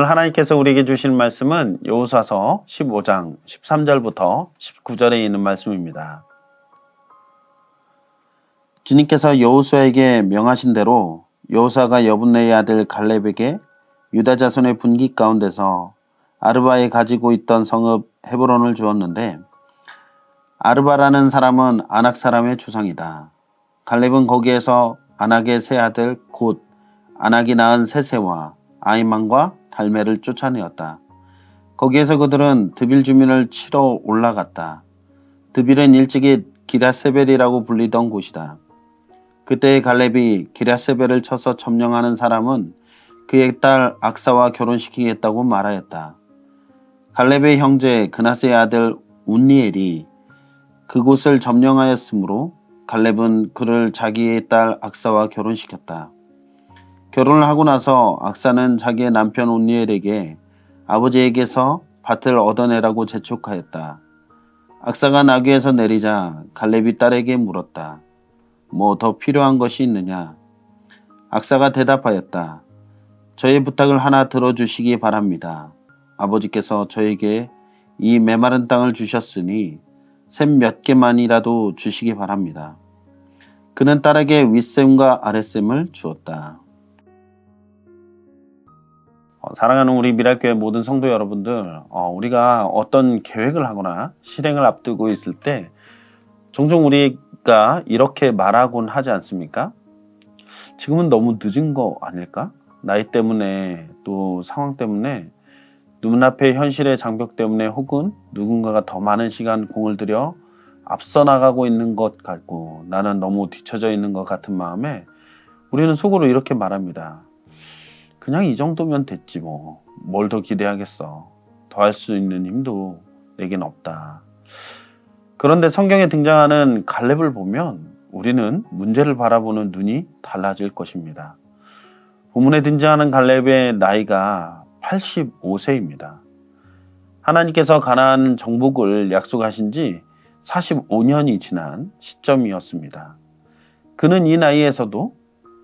오늘 하나님께서 우리에게 주신 말씀은 여호수아서 15장 13절부터 19절에 있는 말씀입니다. 주님께서 여호수아에게 명하신 대로 여호수아가 여분네의 아들 갈렙에게 유다 자손의 분기 가운데서 아르바에 가지고 있던 성읍 헤브론을 주었는데, 아르바라는 사람은 아낙 사람의 조상이다. 갈렙은 거기에서 아낙의 세 아들 곧 아낙이 낳은 세세와 아히만과 달메를 쫓아내었다. 거기에서 그들은 드빌 주민을 치러 올라갔다. 드빌은 일찍이 기랴세벨이라고 불리던 곳이다. 그때 갈렙이 기랴세벨을 쳐서 점령하는 사람은 그의 딸 악사와 결혼시키겠다고 말하였다. 갈렙의 형제 그나스의 아들 운니엘이 그곳을 점령하였으므로 갈렙은 그를 자기의 딸 악사와 결혼시켰다. 결혼을 하고 나서 악사는 자기의 남편 운니엘에게 아버지에게서 밭을 얻어내라고 재촉하였다. 악사가 나귀에서 내리자 갈렙이 딸에게 물었다. 뭐 더 필요한 것이 있느냐? 악사가 대답하였다. 저의 부탁을 하나 들어주시기 바랍니다. 아버지께서 저에게 이 메마른 땅을 주셨으니 샘 몇 개만이라도 주시기 바랍니다. 그는 딸에게 윗샘과 아랫샘을 주었다. 사랑하는 우리 미랄교회 모든 성도 여러분들, 우리가 어떤 계획을 하거나 실행을 앞두고 있을 때 종종 우리가 이렇게 말하곤 하지 않습니까? 지금은 너무 늦은 거 아닐까? 나이 때문에, 또 상황 때문에, 눈앞의 현실의 장벽 때문에, 혹은 누군가가 더 많은 시간 공을 들여 앞서 나가고 있는 것 같고 나는 너무 뒤처져 있는 것 같은 마음에 우리는 속으로 이렇게 말합니다. 그냥 이 정도면 됐지 뭐. 뭘 더 기대하겠어. 더 할 수 있는 힘도 내겐 없다. 그런데 성경에 등장하는 갈렙을 보면 우리는 문제를 바라보는 눈이 달라질 것입니다. 본문에 등장하는 갈렙의 나이가 85세입니다. 하나님께서 가나안 정복을 약속하신 지 45년이 지난 시점이었습니다. 그는 이 나이에서도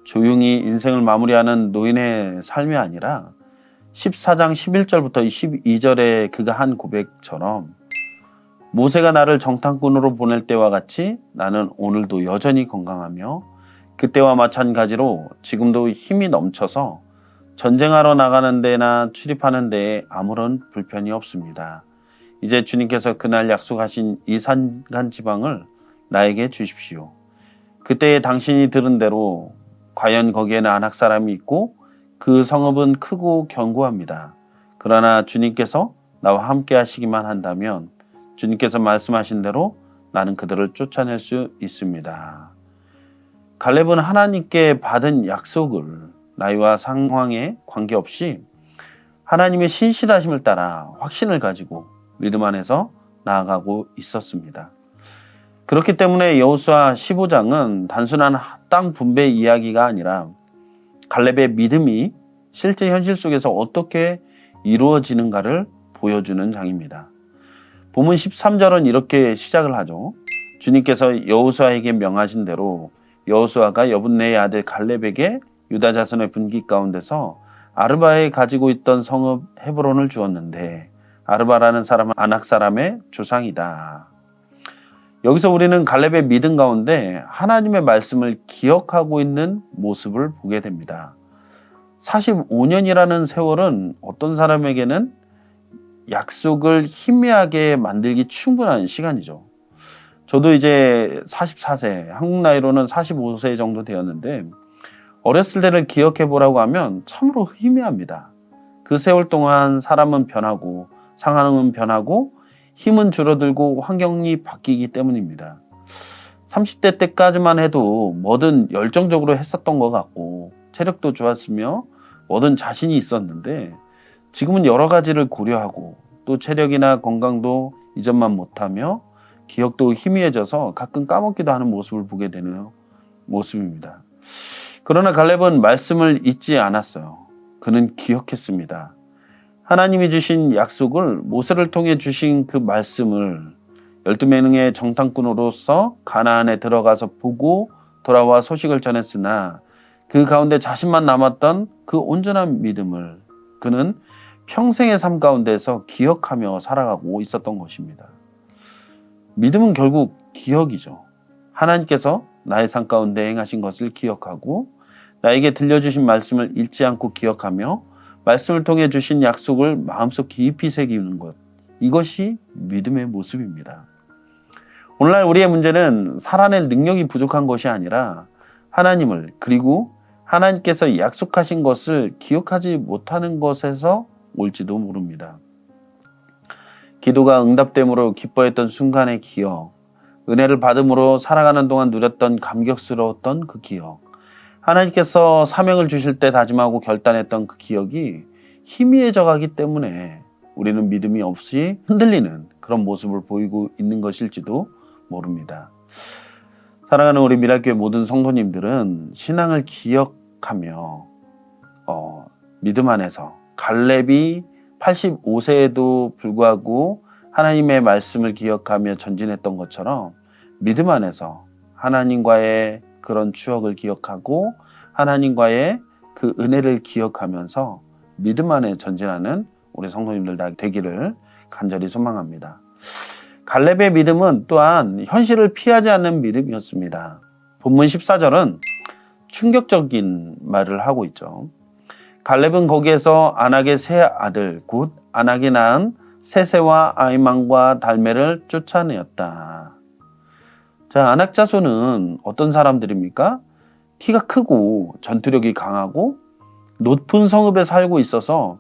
조용히 인생을 마무리하는 노인의 삶이 아니라 14장 11절부터 12절에 그가 한 고백처럼 모세가 나를 정탐꾼으로 보낼 때와 같이 나는 오늘도 여전히 건강하며 그때와 마찬가지로 지금도 힘이 넘쳐서 전쟁하러 나가는 데나 출입하는 데에 아무런 불편이 없습니다. 이제 주님께서 그날 약속하신 이 산간 지방을 나에게 주십시오. 그때에 당신이 들은 대로 과연 거기에는 아낙 사람이 있고 그 성읍은 크고 견고합니다. 그러나 주님께서 나와 함께 하시기만 한다면 주님께서 말씀하신 대로 나는 그들을 쫓아낼 수 있습니다. 갈렙은 하나님께 받은 약속을 나이와 상황에 관계없이 하나님의 신실하심을 따라 확신을 가지고 믿음 안에서 나아가고 있었습니다. 그렇기 때문에 여호수아 15장은 단순한 땅 분배 이야기가 아니라 갈렙의 믿음이 실제 현실 속에서 어떻게 이루어지는가를 보여주는 장입니다. 본문 13절은 이렇게 시작을 하죠. 주님께서 여호수아에게 명하신 대로 여호수아가 여분네의 아들 갈렙에게 유다 자손의 분기 가운데서 아르바에 가지고 있던 성읍 헤브론을 주었는데, 아르바라는 사람은 아낙 사람의 조상이다. 여기서 우리는 갈렙의 믿음 가운데 하나님의 말씀을 기억하고 있는 모습을 보게 됩니다. 45년이라는 세월은 어떤 사람에게는 약속을 희미하게 만들기 충분한 시간이죠. 저도 이제 44세, 한국 나이로는 45세 정도 되었는데 어렸을 때를 기억해 보라고 하면 참으로 희미합니다. 그 세월 동안 사람은 변하고 상황은 변하고 힘은 줄어들고 환경이 바뀌기 때문입니다. 30대 때까지만 해도 뭐든 열정적으로 했었던 것 같고 체력도 좋았으며 뭐든 자신이 있었는데 지금은 여러 가지를 고려하고 또 체력이나 건강도 이전만 못하며 기억도 희미해져서 가끔 까먹기도 하는 모습을 보게 되는 모습입니다. 그러나 갈렙은 말씀을 잊지 않았어요. 그는 기억했습니다. 하나님이 주신 약속을 모세를 통해 주신 그 말씀을 12명의 정탐꾼으로서 가나안에 들어가서 보고 돌아와 소식을 전했으나 그 가운데 자신만 남았던 그 온전한 믿음을 그는 평생의 삶 가운데서 기억하며 살아가고 있었던 것입니다. 믿음은 결국 기억이죠. 하나님께서 나의 삶 가운데 행하신 것을 기억하고 나에게 들려주신 말씀을 잊지 않고 기억하며 말씀을 통해 주신 약속을 마음속 깊이 새기는 것. 이것이 믿음의 모습입니다. 오늘날 우리의 문제는 살아낼 능력이 부족한 것이 아니라 하나님을 그리고 하나님께서 약속하신 것을 기억하지 못하는 것에서 올지도 모릅니다. 기도가 응답됨으로 기뻐했던 순간의 기억, 은혜를 받음으로 살아가는 동안 누렸던 감격스러웠던 그 기억, 하나님께서 사명을 주실 때 다짐하고 결단했던 그 기억이 희미해져 가기 때문에 우리는 믿음이 없이 흔들리는 그런 모습을 보이고 있는 것일지도 모릅니다. 사랑하는 우리 미랄교회 모든 성도님들은 신앙을 기억하며 믿음 안에서 갈렙이 85세에도 불구하고 하나님의 말씀을 기억하며 전진했던 것처럼 믿음 안에서 하나님과의 그런 추억을 기억하고 하나님과의 그 은혜를 기억하면서 믿음 안에 전진하는 우리 성도님들 다 되기를 간절히 소망합니다. 갈렙의 믿음은 또한 현실을 피하지 않는 믿음이었습니다. 본문 14절은 충격적인 말을 하고 있죠. 갈렙은 거기에서 아낙의 세 아들 곧 아낙이 낳은 세세와 아이만과 달메를 쫓아내었다. 자, 아낙 자손은 어떤 사람들입니까? 키가 크고 전투력이 강하고 높은 성읍에 살고 있어서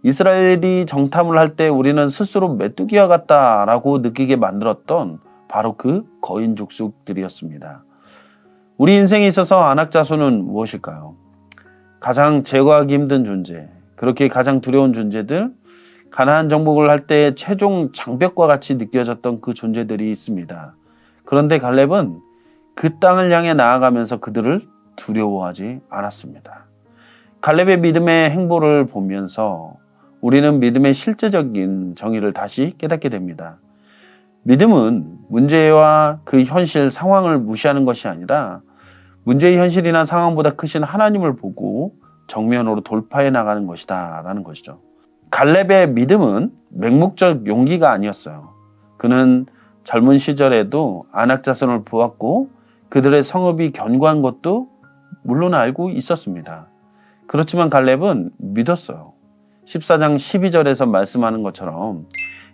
이스라엘이 정탐을 할 때 우리는 스스로 메뚜기와 같다라고 느끼게 만들었던 바로 그 거인 족속들이었습니다. 우리 인생에 있어서 아낙 자손은 무엇일까요? 가장 제거하기 힘든 존재, 그렇게 가장 두려운 존재들, 가나안 정복을 할 때 최종 장벽과 같이 느껴졌던 그 존재들이 있습니다. 그런데 갈렙은 그 땅을 향해 나아가면서 그들을 두려워하지 않았습니다. 갈렙의 믿음의 행보를 보면서 우리는 믿음의 실제적인 정의를 다시 깨닫게 됩니다. 믿음은 문제와 그 현실 상황을 무시하는 것이 아니라 문제의 현실이나 상황보다 크신 하나님을 보고 정면으로 돌파해 나가는 것이다 라는 것이죠. 갈렙의 믿음은 맹목적 용기가 아니었어요. 그는 젊은 시절에도 아낙 자손을 보았고 그들의 성읍이 견고한 것도 물론 알고 있었습니다. 그렇지만 갈렙은 믿었어요. 14장 12절에서 말씀하는 것처럼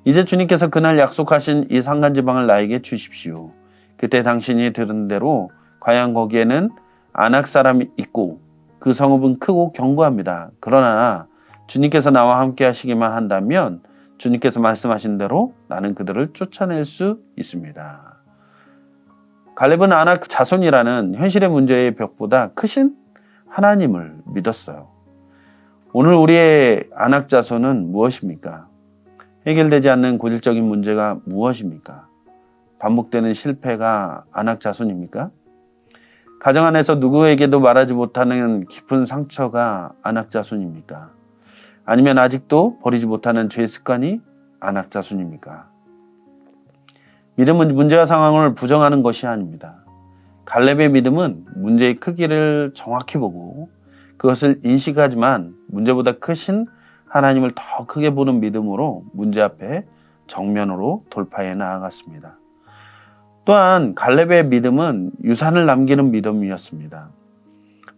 이제 주님께서 그날 약속하신 이 산간지방을 나에게 주십시오. 그때 당신이 들은 대로 과연 거기에는 아낙 사람이 있고 그 성읍은 크고 견고합니다. 그러나 주님께서 나와 함께 하시기만 한다면 주님께서 말씀하신 대로 나는 그들을 쫓아낼 수 있습니다. 갈렙은 아낙 자손이라는 현실의 문제의 벽보다 크신 하나님을 믿었어요. 오늘 우리의 아낙 자손은 무엇입니까? 해결되지 않는 고질적인 문제가 무엇입니까? 반복되는 실패가 아낙 자손입니까? 가정 안에서 누구에게도 말하지 못하는 깊은 상처가 아낙 자손입니까? 아니면 아직도 버리지 못하는 죄 습관이 아낙 자손입니까? 믿음은 문제와 상황을 부정하는 것이 아닙니다. 갈렙의 믿음은 문제의 크기를 정확히 보고 그것을 인식하지만 문제보다 크신 하나님을 더 크게 보는 믿음으로 문제 앞에 정면으로 돌파해 나아갔습니다. 또한 갈렙의 믿음은 유산을 남기는 믿음이었습니다.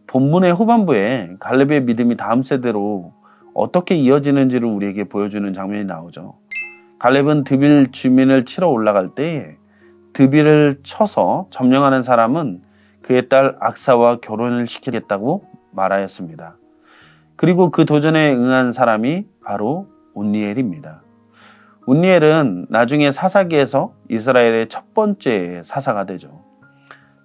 본문의 후반부에 갈렙의 믿음이 다음 세대로 어떻게 이어지는지를 우리에게 보여주는 장면이 나오죠. 갈렙은 드빌 주민을 치러 올라갈 때에 드빌을 쳐서 점령하는 사람은 그의 딸 악사와 결혼을 시키겠다고 말하였습니다. 그리고 그 도전에 응한 사람이 바로 온니엘입니다. 온니엘은 나중에 사사기에서 이스라엘의 첫 번째 사사가 되죠.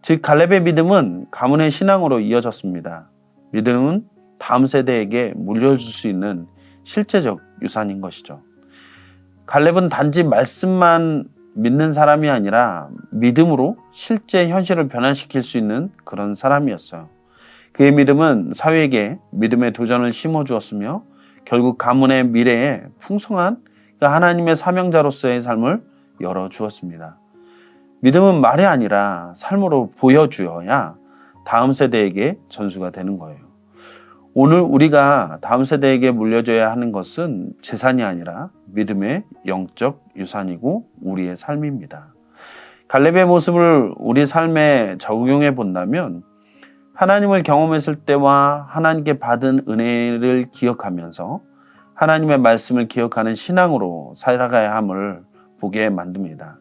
즉 갈렙의 믿음은 가문의 신앙으로 이어졌습니다. 믿음은 다음 세대에게 물려줄 수 있는 실제적 유산인 것이죠. 갈렙은 단지 말씀만 믿는 사람이 아니라 믿음으로 실제 현실을 변화시킬 수 있는 그런 사람이었어요. 그의 믿음은 사회에게 믿음의 도전을 심어주었으며 결국 가문의 미래에 풍성한 하나님의 사명자로서의 삶을 열어주었습니다. 믿음은 말이 아니라 삶으로 보여주어야 다음 세대에게 전수가 되는 거예요. 오늘 우리가 다음 세대에게 물려줘야 하는 것은 재산이 아니라 믿음의 영적 유산이고 우리의 삶입니다. 갈렙의 모습을 우리 삶에 적용해 본다면 하나님을 경험했을 때와 하나님께 받은 은혜를 기억하면서 하나님의 말씀을 기억하는 신앙으로 살아가야 함을 보게 만듭니다.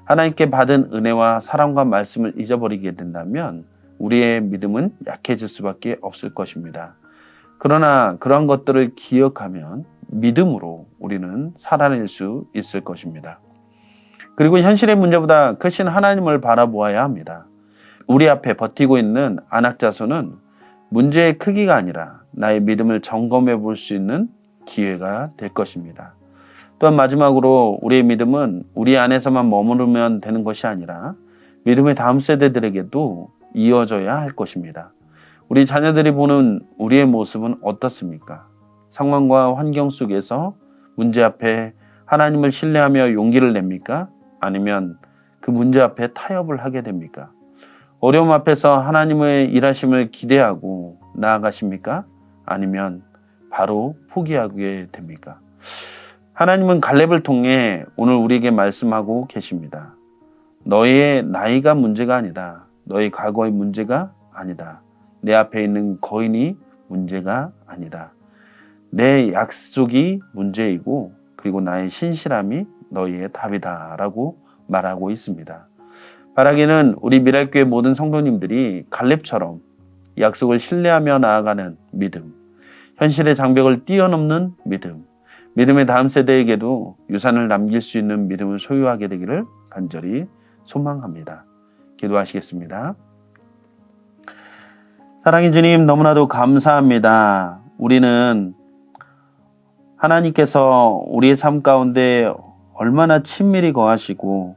하나님께 받은 은혜와 사랑과 말씀을 잊어버리게 된다면 우리의 믿음은 약해질 수밖에 없을 것입니다. 그러나 그러한 것들을 기억하면 믿음으로 우리는 살아낼 수 있을 것입니다. 그리고 현실의 문제보다 크신 하나님을 바라보아야 합니다. 우리 앞에 버티고 있는 안악자손은 문제의 크기가 아니라 나의 믿음을 점검해 볼 수 있는 기회가 될 것입니다. 또한 마지막으로 우리의 믿음은 우리 안에서만 머무르면 되는 것이 아니라 믿음의 다음 세대들에게도 이어져야 할 것입니다. 우리 자녀들이 보는 우리의 모습은 어떻습니까? 상황과 환경 속에서 문제 앞에 하나님을 신뢰하며 용기를 냅니까? 아니면 그 문제 앞에 타협을 하게 됩니까? 어려움 앞에서 하나님의 일하심을 기대하고 나아가십니까? 아니면 바로 포기하게 됩니까? 하나님은 갈렙을 통해 오늘 우리에게 말씀하고 계십니다. 너의 나이가 문제가 아니다. 너의 과거의 문제가 아니다. 내 앞에 있는 거인이 문제가 아니다. 내 약속이 문제이고 그리고 나의 신실함이 너희의 답이다 라고 말하고 있습니다. 바라기는 우리 미랄교회 모든 성도님들이 갈렙처럼 약속을 신뢰하며 나아가는 믿음, 현실의 장벽을 뛰어넘는 믿음, 믿음의 다음 세대에게도 유산을 남길 수 있는 믿음을 소유하게 되기를 간절히 소망합니다. 기도하시겠습니다. 사랑의 주님, 너무나도 감사합니다. 우리는 하나님께서 우리의 삶 가운데 얼마나 친밀히 거하시고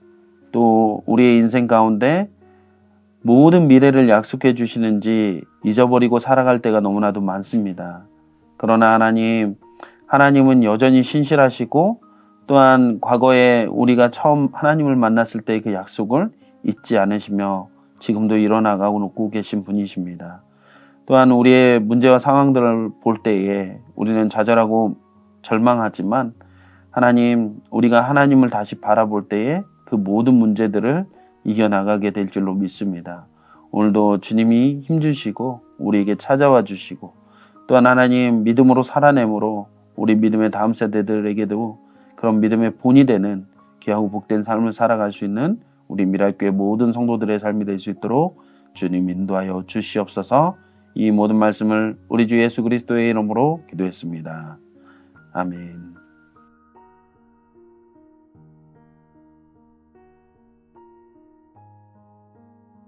또 우리의 인생 가운데 모든 미래를 약속해 주시는지 잊어버리고 살아갈 때가 너무나도 많습니다. 그러나 하나님은 여전히 신실하시고 또한 과거에 우리가 처음 하나님을 만났을 때의 그 약속을 잊지 않으시며 지금도 일어나가고 계신 분이십니다. 또한 우리의 문제와 상황들을 볼 때에 우리는 좌절하고 절망하지만 하나님, 우리가 하나님을 다시 바라볼 때에 그 모든 문제들을 이겨나가게 될 줄로 믿습니다. 오늘도 주님이 힘주시고 우리에게 찾아와 주시고 또한 하나님 믿음으로 살아내므로 우리 믿음의 다음 세대들에게도 그런 믿음의 본이 되는 귀하고 복된 삶을 살아갈 수 있는 우리 미랄교회 모든 성도들의 삶이 될 수 있도록 주님 인도하여 주시옵소서. 이 모든 말씀을 우리 주 예수 그리스도의 이름으로 기도했습니다. 아멘.